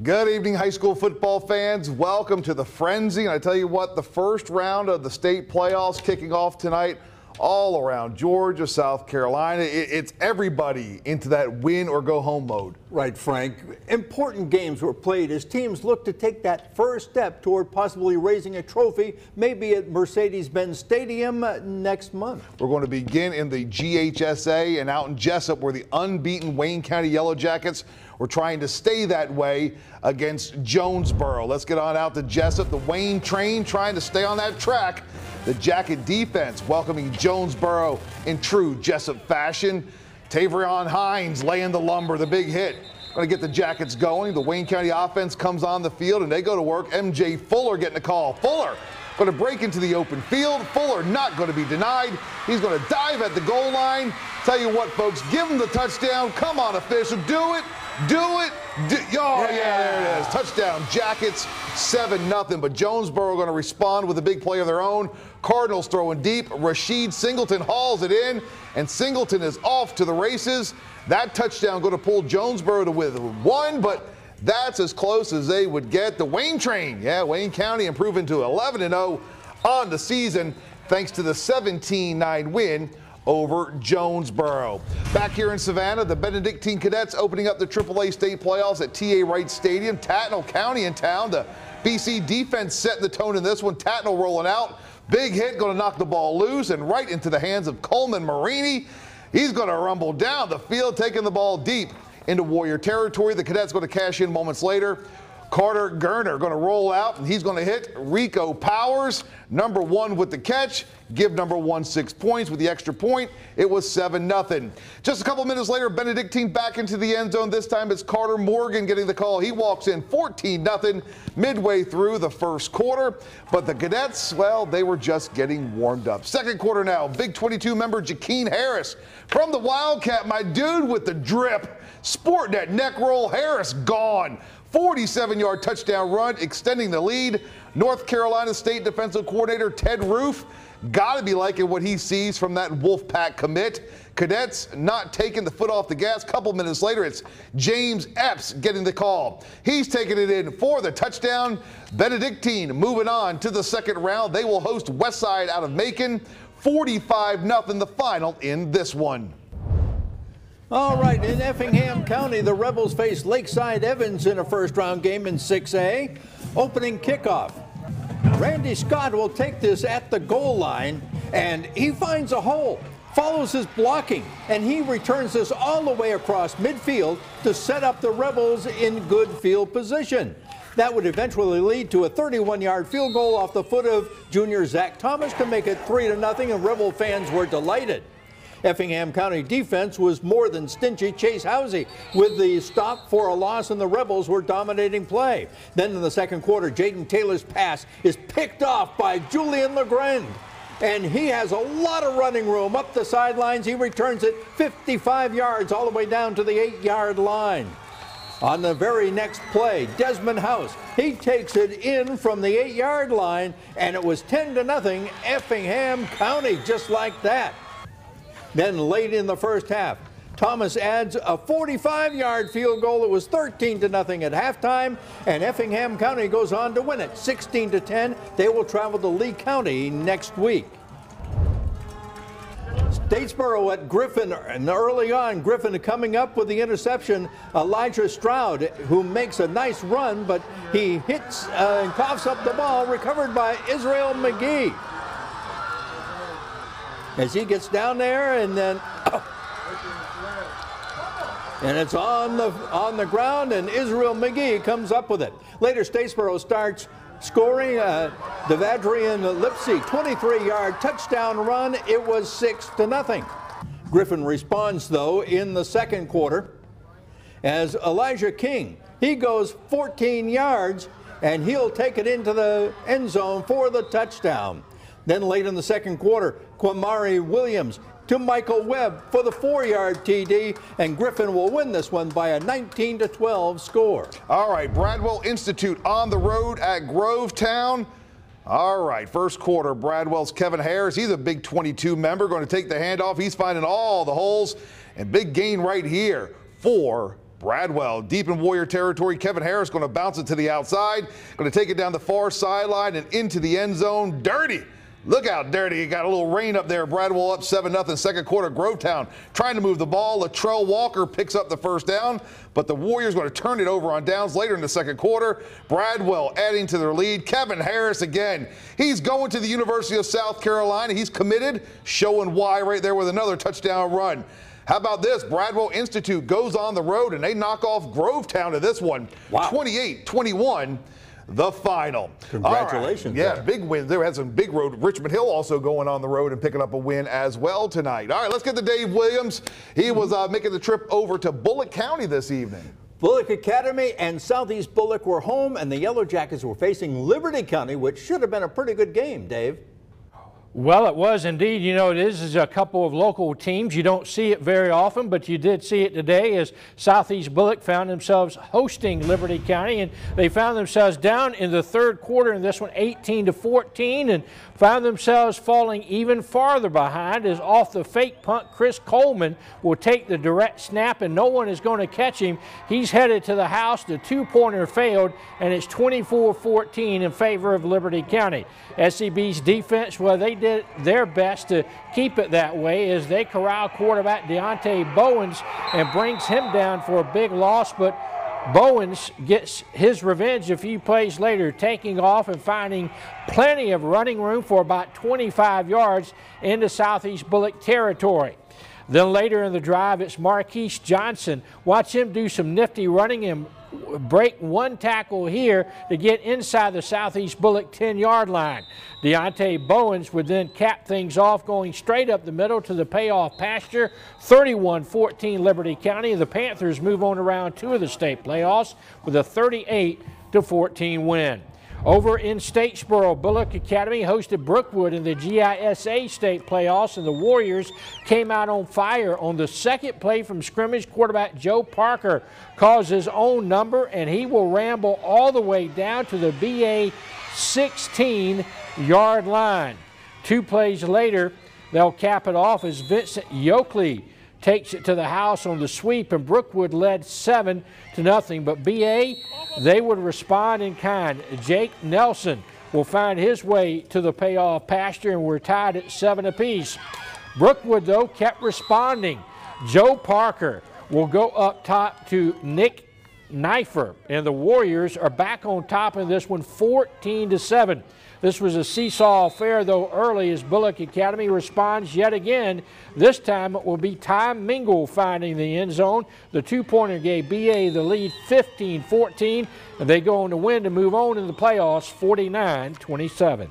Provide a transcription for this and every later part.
Good evening, high school football fans. Welcome to the Frenzy. And I tell you what, the first round of the state playoffs kicking off tonight all around Georgia, South Carolina. It's everybody into that win or go home mode. Right, Frank. Important games were played as teams look to take that first step toward possibly raising a trophy, maybe at Mercedes-Benz Stadium next month. We're going to begin in the GHSA and out in Jessup, where the unbeaten Wayne County Yellow Jackets were trying to stay that way against Jonesboro. Let's get on out to Jessup. The Wayne train trying to stay on that track. The Jacket defense welcoming Jonesboro in true Jessup fashion. Tavrion Hines laying the lumber, the big hit. Going to get the Jackets going. The Wayne County offense comes on the field and they go to work. MJ Fuller getting a call. Fuller going to break into the open field. Fuller not going to be denied. He's going to dive at the goal line. Tell you what, folks, give him the touchdown. Come on, official, do it. Do it. Oh, yeah, there it is. Touchdown, Jackets, 7-0. But Jonesboro going to respond with a big play of their own. Cardinals throwing deep. Rashid Singleton hauls it in, and Singleton is off to the races. That touchdown going to pull Jonesboro to with one, but that's as close as they would get. The Wayne train, Wayne County improving to 11-0 on the season thanks to the 17-9 win over Jonesboro. Back here in Savannah, the Benedictine Cadets opening up the AAA state playoffs at T.A. Wright Stadium. Tatnall County in town. The BC defense setting the tone in this one. Tatnall rolling out. Big hit, going to knock the ball loose and right into the hands of Coleman Marini. He's going to rumble down the field, taking the ball deep into Warrior territory. The Cadets going to cash in moments later. Carter Gerner going to roll out, and he's going to hit Rico Powers, number one with the catch. Give number one 6 points. With the extra point, it was 7-0. Just a couple minutes later, Benedictine back into the end zone. This time it's Carter Morgan getting the call. He walks in 14-0 midway through the first quarter. But the Cadets, well, they were just getting warmed up. Second quarter now, Big 22 member Jakeen Harris from the Wildcat, my dude with the drip. Sporting that neck roll, Harris gone. 47-yard touchdown run, extending the lead. North Carolina State defensive coordinator Ted Roof got to be liking what he sees from that Wolfpack commit. Cadets not taking the foot off the gas. Couple minutes later, it's James Epps getting the call. He's taking it in for the touchdown. Benedictine moving on to the second round. They will host Westside out of Macon. 45-0 the final in this one. All right, in Effingham County, the Rebels face Lakeside Evans in a first-round game in 6A. Opening kickoff. Randy Scott will take this at the goal line, and he finds a hole, follows his blocking, and he returns this all the way across midfield to set up the Rebels in good field position. That would eventually lead to a 31-yard field goal off the foot of junior Zach Thomas to make it 3-0, and Rebel fans were delighted. Effingham County defense was more than stingy. Chase Housey with the stop for a loss, and the Rebels were dominating play. Then in the second quarter, Jaden Taylor's pass is picked off by Julian LeGrand, and he has a lot of running room up the sidelines. He returns it 55 yards all the way down to the 8-yard line. On the very next play, Desmond House, he takes it in from the 8-yard line, and it was 10-0 Effingham County, just like that. Then late in the first half, Thomas adds a 45-yard field goal. It was 13-0 at halftime, and Effingham County goes on to win it 16-10. They will travel to Lee County next week. Statesboro at Griffin, and early on, Griffin coming up with the interception. Elijah Stroud, who makes a nice run, but he hits and coughs up the ball, recovered by Israel McGee. As he gets down there, and then and it's on the ground, and Israel McGee comes up with it. Later, Statesboro starts scoring. Devadrian Lipsy, 23-yard touchdown run. It was 6-0. Griffin responds, though, in the second quarter as Elijah King. He goes 14 yards, and he'll take it into the end zone for the touchdown. Then late in the second quarter, Quamari Williams to Michael Webb for the 4-yard TD, and Griffin will win this one by a 19-12 score. All right, Bradwell Institute on the road at Grovetown. All right, first quarter, Bradwell's Kevin Harris. He's a Big 22 member, going to take the handoff. He's finding all the holes, and big gain right here for Bradwell deep in Warrior territory. Kevin Harris going to bounce it to the outside. Going to take it down the far sideline and into the end zone. Dirty. Look how dirty. He got a little rain up there. Bradwell up 7-0 second quarter. Grovetown trying to move the ball. Latrell Walker picks up the first down, but the Warriors going to turn it over on downs later in the second quarter. Bradwell adding to their lead. Kevin Harris again. He's going to the University of South Carolina. He's committed, showing why right there with another touchdown run. How about this? Bradwell Institute goes on the road and they knock off Grovetown to this one. Wow. 28-21. The final. Congratulations. Right. Yeah, big wins. There had some big road. Richmond Hill also going on the road and picking up a win as well tonight. All right, let's get to Dave Williams. He was making the trip over to Bullock County this evening. Bullock Academy and Southeast Bullock were home, and the Yellow Jackets were facing Liberty County, which should have been a pretty good game, Dave. Well, it was indeed. You know, this is a couple of local teams. You don't see it very often, but you did see it today as Southeast Bullock found themselves hosting Liberty County, and they found themselves down in the third quarter in this one 18-14, and found themselves falling even farther behind as off the fake punt Chris Coleman will take the direct snap, and no one is going to catch him. He's headed to the house. The two-pointer failed, and it's 24-14 in favor of Liberty County. SCB's defense, well, they did their best to keep it that way as they corral quarterback Deontay Bowens and brings him down for a big loss, but Bowens gets his revenge a few plays later, taking off and finding plenty of running room for about 25 yards into Southeast Bullock territory. Then later in the drive, it's Marquise Johnson. Watch him do some nifty running and break one tackle here to get inside the Southeast Bullock 10-yard line. Deontay Bowens would then cap things off, going straight up the middle to the payoff pasture. 31-14 Liberty County. The Panthers move on to round 2 of the state playoffs with a 38-14 win. Over in Statesboro, Bullock Academy hosted Brookwood in the GISA state playoffs, and the Warriors came out on fire on the second play from scrimmage. Quarterback Joe Parker calls his own number, and he will ramble all the way down to the BA 16-yard line. 2 plays later, they'll cap it off as Vincent Yoakley takes it to the house on the sweep, and Brookwood led 7-0. But BA, they would respond in kind. Jake Nelson will find his way to the payoff pasture, and we're tied at 7 apiece. Brookwood, though, kept responding. Joe Parker will go up top to Nick Knifer, and the Warriors are back on top in this one, 14-7. This was a seesaw affair, though, early as Bullock Academy responds yet again. This time it will be Ty Mingle finding the end zone. The two-pointer gave BA the lead 15-14, and they go on to win to move on in the playoffs 49-27.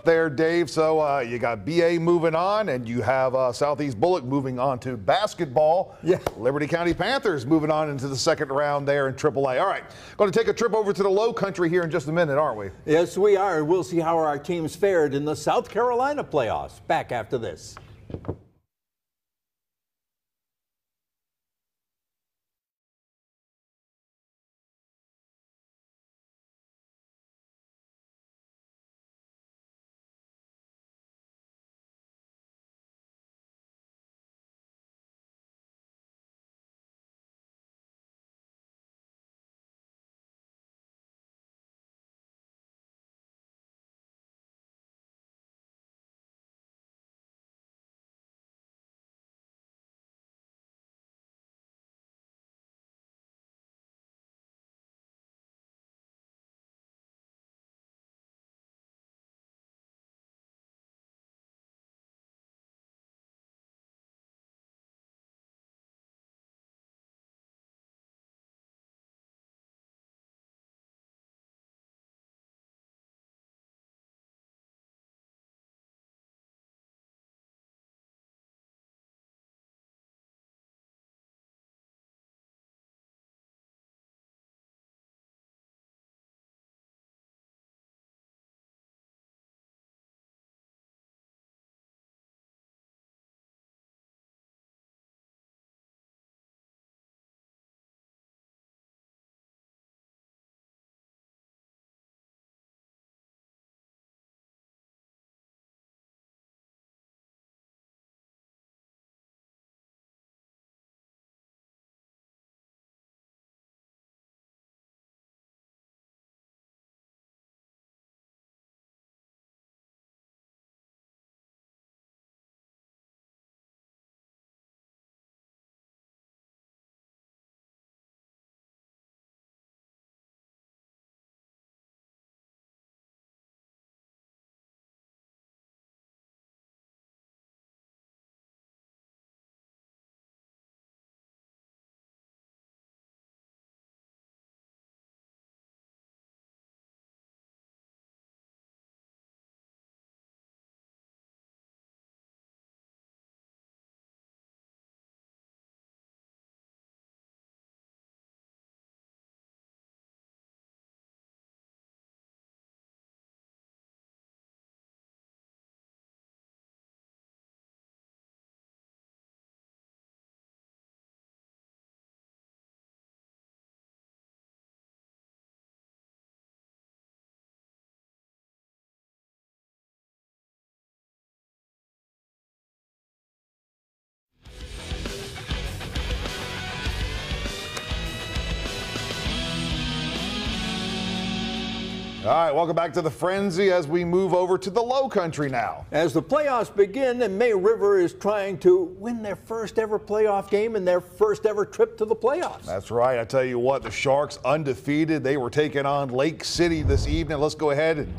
There, Dave. So you got BA moving on, and you have Southeast Bullock moving on to basketball. Yeah. Liberty County Panthers moving on into the second round there in AAA. All right, going to take a trip over to the Low Country here in just a minute, aren't we? Yes, we are. We'll see how our teams fared in the South Carolina playoffs. Back after this. All right, welcome back to the Frenzy as we move over to the Low Country now. As the playoffs begin, and May River is trying to win their first ever playoff game and their first ever trip to the playoffs. That's right. I tell you what, the Sharks undefeated. They were taking on Lake City this evening. Let's go ahead and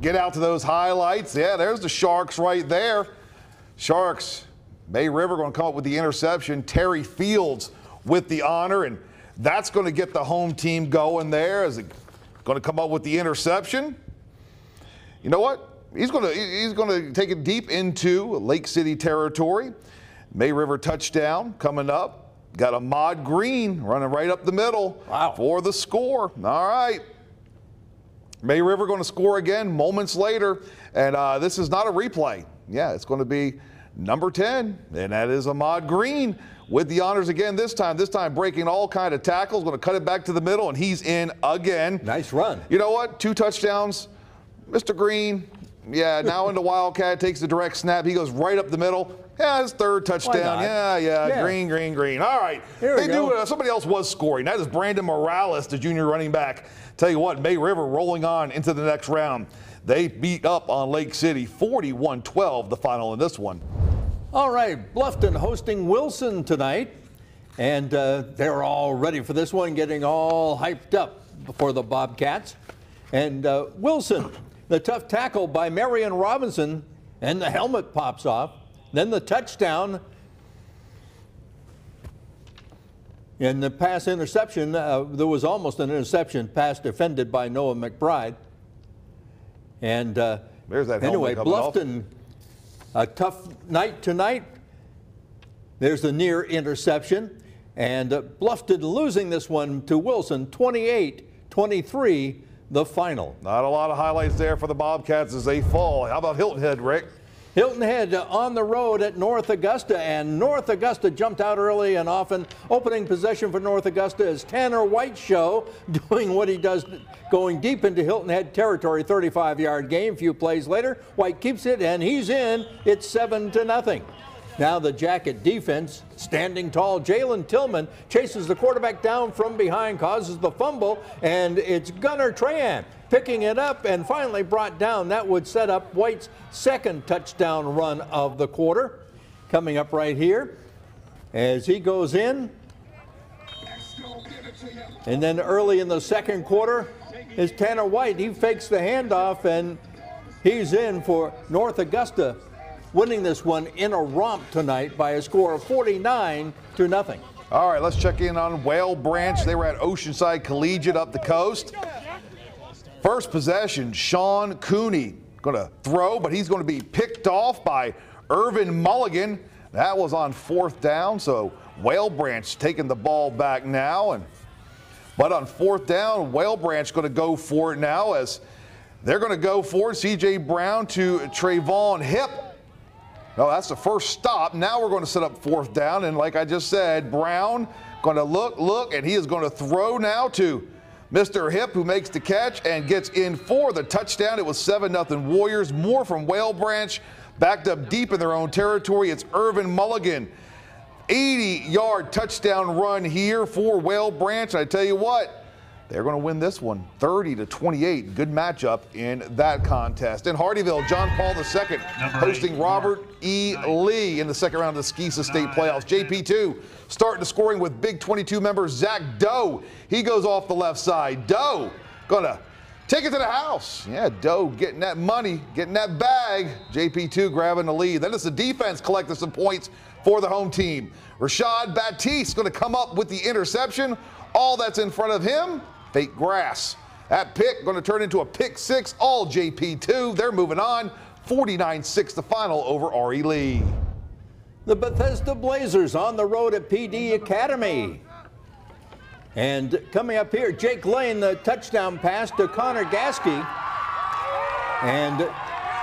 get out to those highlights. Yeah, there's the Sharks right there. Sharks, May River going to come up with the interception. Terry Fields with the honor, and that's going to get the home team going there. Is it going to come up with the interception? You know what? He's going to take it deep into Lake City territory. May River touchdown coming up. Got Ahmad Green running right up the middle for the score. All right. May River going to score again moments later, and this is not a replay. Yeah, it's going to be number 10, and that is Ahmad Green with the honors again this time breaking all kind of tackles, going to cut it back to the middle, and he's in again. Nice run. You know what? 2 touchdowns. Mr. Green, yeah, now into Wildcat, takes the direct snap. He goes right up the middle. Yeah, his 3rd touchdown. Yeah. Green. All right. They do. Somebody else was scoring. That is Brandon Morales, the junior running back. Tell you what, May River rolling on into the next round. They beat up on Lake City 41-12, the final in this one. All right, Bluffton hosting Wilson tonight, and they're all ready for this one, getting all hyped up for the Bobcats. And Wilson, the tough tackle by Marion Robinson, and the helmet pops off. Then the touchdown, and the pass interception. There was almost an interception, pass defended by Noah McBride. And there's that anyway, Bluffton. Off. A tough night tonight. There's the near interception. And Bluffton losing this one to Wilson, 28-23, the final. Not a lot of highlights there for the Bobcats as they fall. How about Hilton Head, Rick? Hilton Head on the road at North Augusta, and North Augusta jumped out early and often. Opening possession for North Augusta is Tanner White Show doing what he does, going deep into Hilton Head territory, 35-yard game. A few plays later, White keeps it, and he's in. It's 7-0. Now the Jacket defense, standing tall. Jalen Tillman chases the quarterback down from behind, causes the fumble, and it's Gunnar Trahan picking it up and finally brought down. That would set up White's 2nd touchdown run of the quarter. Coming up right here as he goes in. And then early in the 2nd quarter is Tanner White. He fakes the handoff, and he's in for North Augusta, winning this one in a romp tonight by a score of 49-0. All right, let's check in on Whale Branch. They were at Oceanside Collegiate up the coast. First possession, Sean Cooney going to throw, but he's going to be picked off by Irvin Mulligan. That was on 4th down, so Whale Branch taking the ball back now. But on 4th down, Whale Branch going to go for it now as they're going to go for it. C.J. Brown to Trayvon Hip. No, that's the first stop. Now we're going to set up 4th down, and like I just said, Brown going to look, and he is going to throw now to Mr. Hip, who makes the catch and gets in for the touchdown. It was 7-0 Warriors. More from Whale Branch, backed up deep in their own territory. It's Irvin Mulligan. 80-yard touchdown run here for Whale Branch. I tell you what, they're going to win this one 30-28. Good matchup in that contest. In Hardeeville, John Paul II hosting Robert E. Lee in the 2nd round of the Skeesa State playoffs. JP2 starting the scoring with Big 22 member Zach Doe. He goes off the left side. Doe going to take it to the house. Yeah, Doe getting that money, getting that bag. JP2 grabbing the lead. Then it's the defense collecting some points for the home team. Rashad Batiste going to come up with the interception. All that's in front of him, fake grass. That pick going to turn into a pick 6, all JP2. They're moving on. 49-6 the final over R.E. Lee. The Bethesda Blazers on the road at PD Academy. And coming up here, Jake Lane, the touchdown pass to Connor Gasky. And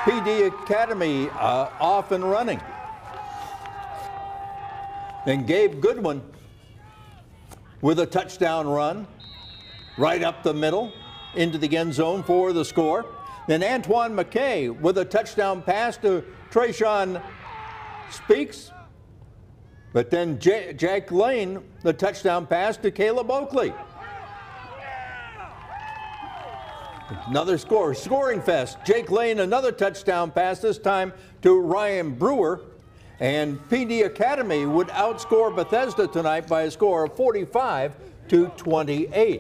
PD Academy off and running. And Gabe Goodwin with a touchdown run right up the middle into the end zone for the score. Then Antoine McKay with a touchdown pass to Trayshawn Speaks. But then Jack Lane, the touchdown pass to Caleb Oakley. Another score, scoring fest. Jake Lane, another touchdown pass, this time to Ryan Brewer. And PD Academy would outscore Bethesda tonight by a score of 45-28.